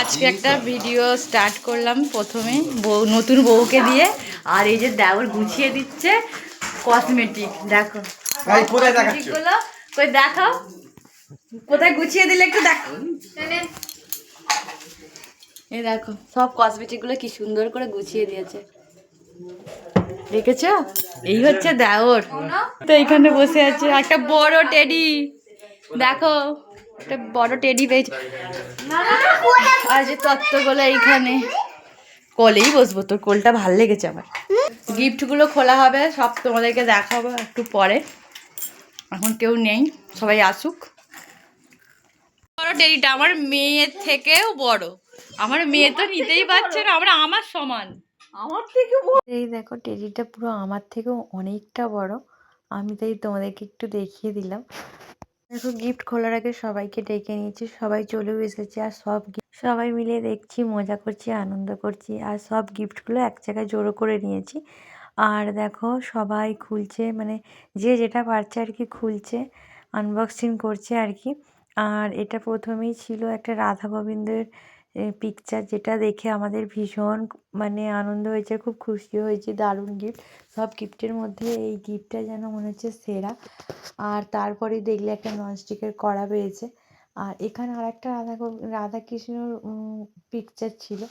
আজকে একটা video start করলাম প্রথমে নতুন বউকে দিয়ে। আর এই যে দেওর গুছিয়ে দিচ্ছে কসমেটিক। দেখো কসমেটিকগুলো কই দেখাও, কোথায় গুছিয়ে দিলে একটু দেখো। এই দেখো সব কসমেটিকগুলো কি সুন্দর করে গুছিয়ে দিয়েছে, দেখেছো? এই হচ্ছে দেওর। তো এইখানে বসে আছে একটা বড় টেডি, দেখো একটা বড় টেডি পেয়েছে। আর যে তত্ত্বগুলো এইখানে কোলেই বসবো, তোর কোলটা ভাল লেগেছে আমার। গিফটগুলো খোলা হবে, সব তোমাদেরকে দেখাবো একটু পরে, এখন কেউ নেই, সবাই আসুক। বড় টেডিটা আমার মেয়ের থেকেও বড়, আমার মেয়ে তো নিতেই পারছে না, আমার সমান, আমার থেকে এই দেখো টেডিটা পুরো আমার থেকেও অনেকটা বড়। আমি তাই তোমাদেরকে একটু দেখিয়ে দিলাম। দেখো গিফট খোলার আগে সবাইকে ডেকে নিয়েছি, সবাই চলেও এসেছে। আর সবাই মিলে দেখছি, মজা করছি, আনন্দ করছি। আর সব গিফটগুলো এক জায়গায় জড়ো করে নিয়েছি। আর দেখো সবাই খুলছে, মানে যে যেটা পারছে আর কি খুলছে, আনবক্সিং করছে আর কি। আর এটা প্রথমেই ছিল একটা রাধা গোবিন্দের পিকচার, যেটা দেখে আমাদের ভীষণ মানে আনন্দ হয়েছে, খুব খুশি হয়েছি। দারুণ গিফট, সব গিফটের মধ্যে এই গিফটটা যেন মনে হচ্ছে সেরা। আর তারপরে দেখলে একটা ননস্টিকের কড়া পেয়েছে। আর এখানে আর একটা রাধাকৃষ্ণর পিকচার ছিল।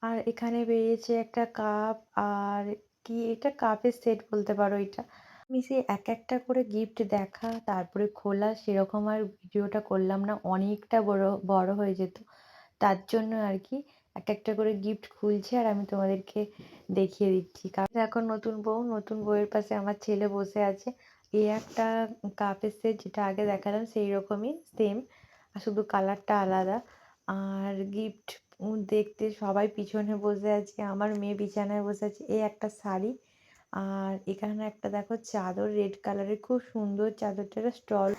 আর এখানে পেয়েছে একটা কাপ, আর কি এটা কাপের সেট বলতে পারো এটা। আমি সে এক একটা করে গিফট দেখা তারপরে খোলা সেরকম আর ভিডিওটা করলাম না, অনেকটা বড় বড় হয়ে যেত, তার জন্য আর কি এক একটা করে গিফট খুলছে আর আমি তোমাদেরকে দেখিয়ে দিচ্ছি। এখন নতুন বউয়ের পাশে আমার ছেলে বসে আছে। এই একটা কাপের সেট, যেটা আগে দেখালাম সেই রকমই সেম, আর শুধু কালারটা আলাদা। আর গিফট দেখতে সবাই পিছনে বসে আছে, আমার মেয়ে বিছানায় বসে আছে। এই একটা শাড়ি, আর এখানে একটা দেখো চাদর রেড কালারের, খুব সুন্দর চাদরটা, স্টল।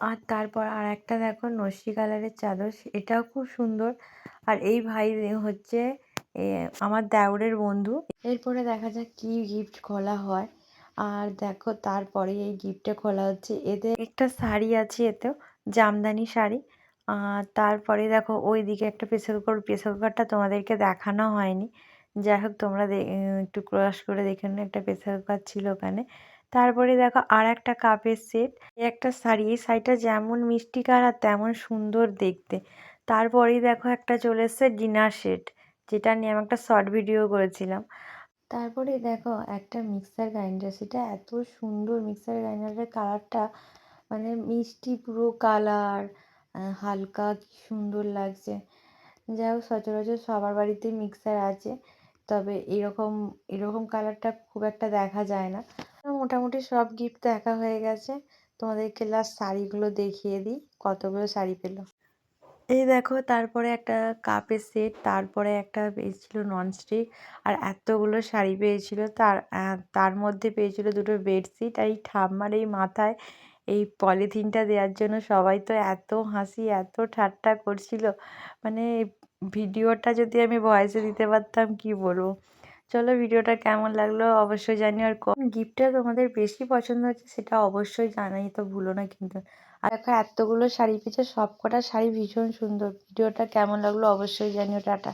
আর তারপর আর একটা দেখো নস্যি কালারের চাদর, এটাও খুব সুন্দর। আর এই ভাই হচ্ছে আমার দেওরের বন্ধু। এরপরে দেখা যাক কি গিফট খোলা হয়। আর দেখো তারপরে এই গিফটটা খোলা হচ্ছে, এতে একটা শাড়ি আছে, এতেও জামদানি শাড়ি। আর তারপরে দেখো ওই দিকে একটা প্রেসার কুকারটা তোমাদেরকে দেখানো হয়নি, যাই হোক তোমরা একটু ক্রস করে দেখে নিও, একটা প্রেসার কুকার ছিল ওখানে। তারপরে দেখো আর একটা কাপের সেট, একটা শাড়ি, এই শাড়িটা যেমন মিষ্টি কালার তেমন সুন্দর দেখতে। তারপরেই দেখো একটা চলে এসছে ডিনার সেট, যেটা নিয়ে আমি একটা শর্ট ভিডিও করেছিলাম। তারপরে দেখো একটা মিক্সার গ্রাইন্ডার, সেটা এত সুন্দর, মিক্সার গ্রাইন্ডারের কালারটা মানে মিষ্টি পুরো কালার, হালকা, কি সুন্দর লাগছে। যাই হোক সচরাচর সবার বাড়িতে মিক্সার আছে, তবে এরকম এরকম কালারটা খুব একটা দেখা যায় না। মোটামুটি সব গিফট দেখা হয়ে গেছে, তোমাদেরকে লাস্ট শাড়িগুলো দেখিয়ে দিই, কতগুলো শাড়ি পেলো। এই দেখো তারপরে একটা কাপের সেট, তারপরে একটা পেয়েছিল ননস্টিক, আর এতগুলো শাড়ি পেয়েছিল। তার মধ্যে পেয়েছিল দুটো বেডশিট। আর এই ঠাম্মার এই মাথায় এই পলিথিনটা দেওয়ার জন্য সবাই তো এত হাসি, এত ঠাট্টা করছিল, মানে ভিডিওটা যদি আমি ভয়েসে দিতে পারতাম কি বলবো। চলো ভিডিওটা কেমন লাগলো অবশ্যই জানিও, আর কোন গিফটটা তোমাদের বেশি পছন্দ হচ্ছে সেটা অবশ্যই জানাই তো ভুলো না কিন্তু। আর দেখো এতগুলো শাড়ি পেয়েছে, সব কটা শাড়ি ভীষণ সুন্দর। ভিডিওটা কেমন লাগলো অবশ্যই জানিও। টাটা।